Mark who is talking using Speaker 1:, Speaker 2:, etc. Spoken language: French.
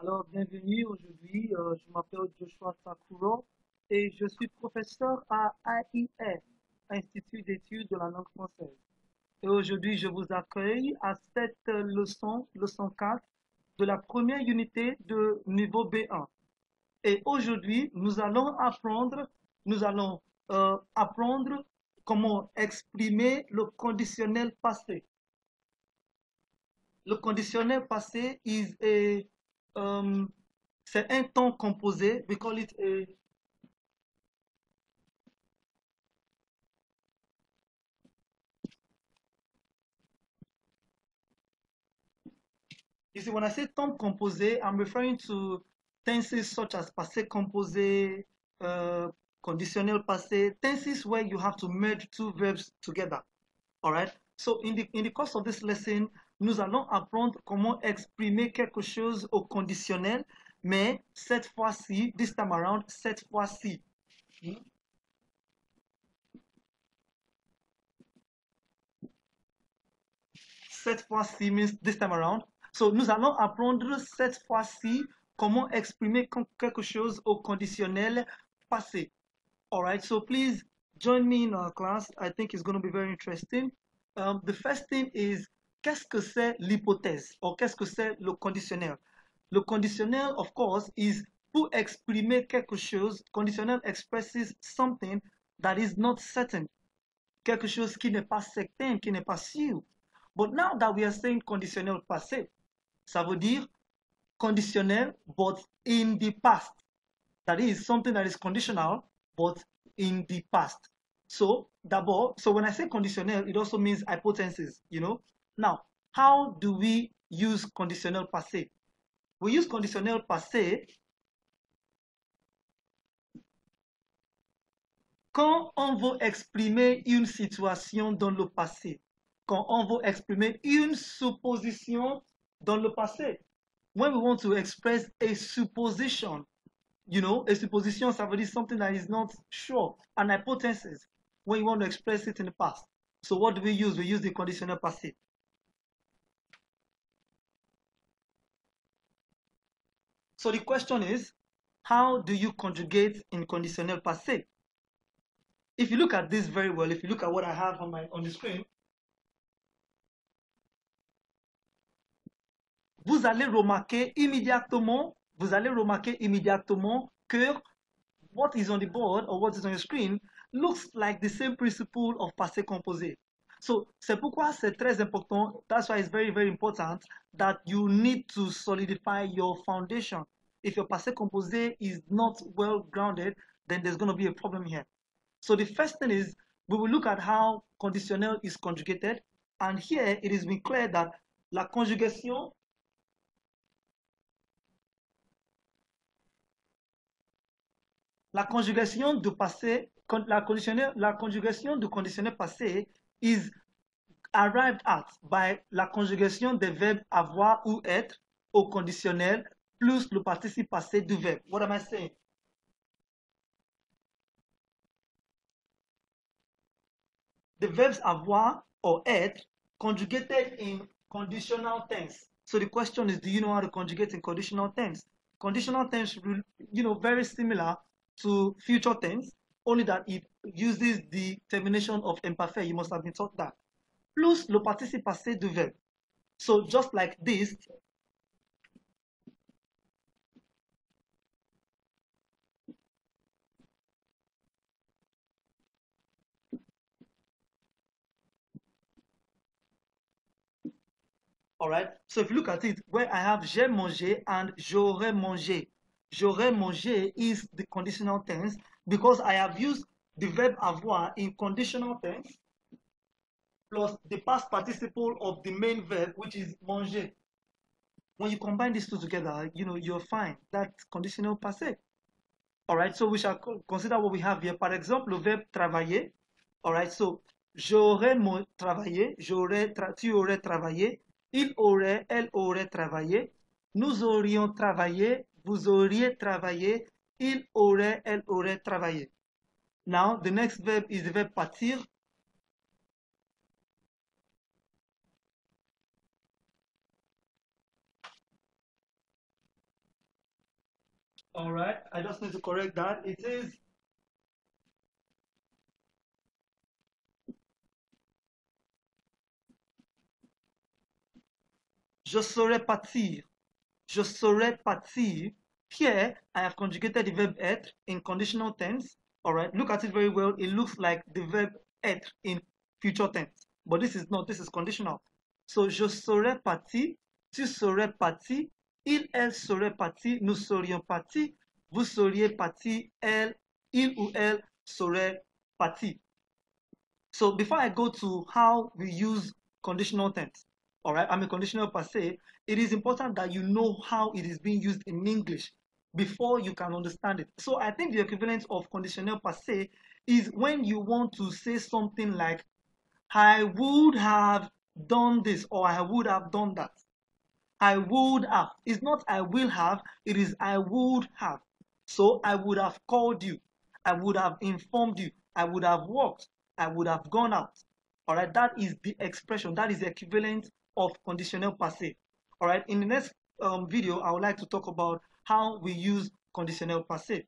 Speaker 1: Alors, bienvenue aujourd'hui. Je m'appelle Joshua Sakuro et je suis professeur à AIF, Institut d'études de la langue française. Et aujourd'hui, je vous accueille à cette leçon 4 de la première unité de niveau B1. Et aujourd'hui, nous allons apprendre comment exprimer le conditionnel passé. Le conditionnel passé um, c'est un temps composé. We call it a, you see, when I say temps composé, I'm referring to tenses such as passé composé, uh, conditionnel passé, tenses where you have to merge two verbs together. All right. So in the course of this lesson, nous allons apprendre comment exprimer quelque chose au conditionnel, mais cette fois-ci, this time around, cette fois-ci. Cette fois-ci means this time around. So, nous allons apprendre cette fois-ci comment exprimer quelque chose au conditionnel passé. All right, so please join me in our class. I think it's going to be very interesting. The first thing is, qu'est-ce que c'est l'hypothèse ou qu'est-ce que c'est le conditionnel? Le conditionnel, of course, is pour exprimer quelque chose. Conditionnel expresses something that is not certain. Quelque chose qui n'est pas certain, qui n'est pas sûr. But now that we are saying conditionnel passé, ça veut dire conditionnel but in the past. That is something that is conditional but in the past. So d'abord, so when I say conditionnel, it also means hypothesis, you know. Now, how do we use conditionnel passé? We use conditionnel passé quand on veut exprimer une situation dans le passé, quand on veut exprimer une supposition dans le passé. When we want to express a supposition, you know, a supposition, ça veut dire something that is not sure, an hypothesis, when you want to express it in the past. So what do we use? We use the conditional passé. So the question is, how do you conjugate in conditional passé? If you look at this very well, if you look at what I have on the screen, vous allez remarquer immédiatement, que what is on the board or what is on your screen looks like the same principle of passé composé. So, c'est pourquoi c'est très important. That's why it's very, very important that you need to solidify your foundation. If your passé composé is not well grounded, then there's going to be a problem here. So the first thing is we will look at how conditionnel is conjugated. And here it is been clear that la conjugation La conjugation du passé, la conjugation du conditionnel passé is arrived at by la conjugation des verbes avoir ou être au conditionnel plus le participe passé du verbe. What am I saying? The verbs avoir or être conjugated in conditional tense. So the question is, do you know how to conjugate in conditional tense? Conditional tense, you know, very similar to future tense, only that it uses the termination of imperfect. You must have been taught that. Plus le participe passé du verbe. So just like this, all right. So if you look at it, where I have j'ai mangé and j'aurais mangé. J'aurais mangé is the conditional tense because I have used the verb avoir in conditional tense plus the past participle of the main verb, which is manger. When you combine these two together, you know, you're fine. That's conditional passé. All right, so we shall consider what we have here. Par exemple, le verbe travailler. All right, so j'aurais travaillé, tu aurais travaillé, il aurait, elle aurait travaillé, nous aurions travaillé, vous auriez travaillé, il aurait, elle aurait travaillé. Now, the next verb is the verb partir. All right, I just need to correct that. It is je saurais partir. Je saurais partir. Here, I have conjugated the verb être in conditional tense. All right, look at it very well. It looks like the verb être in future tense, but this is not. This is conditional. So, je serais parti, tu serais parti, il, elle serait parti, nous serions partis, vous seriez parti, elle, il ou elle serait parti. So before I go to how we use conditional tense, all right, I mean conditional passé, it is important that you know how it is being used in English before you can understand it. So I think the equivalent of conditional passé is when you want to say something like, I would have done this or I would have done that. I would have. It's not I will have, it is I would have. So I would have called you. I would have informed you. I would have walked. I would have gone out. All right, that is the expression. That is the equivalent of conditional passé. All right, in the next video, I would like to talk about how we use conditional passé.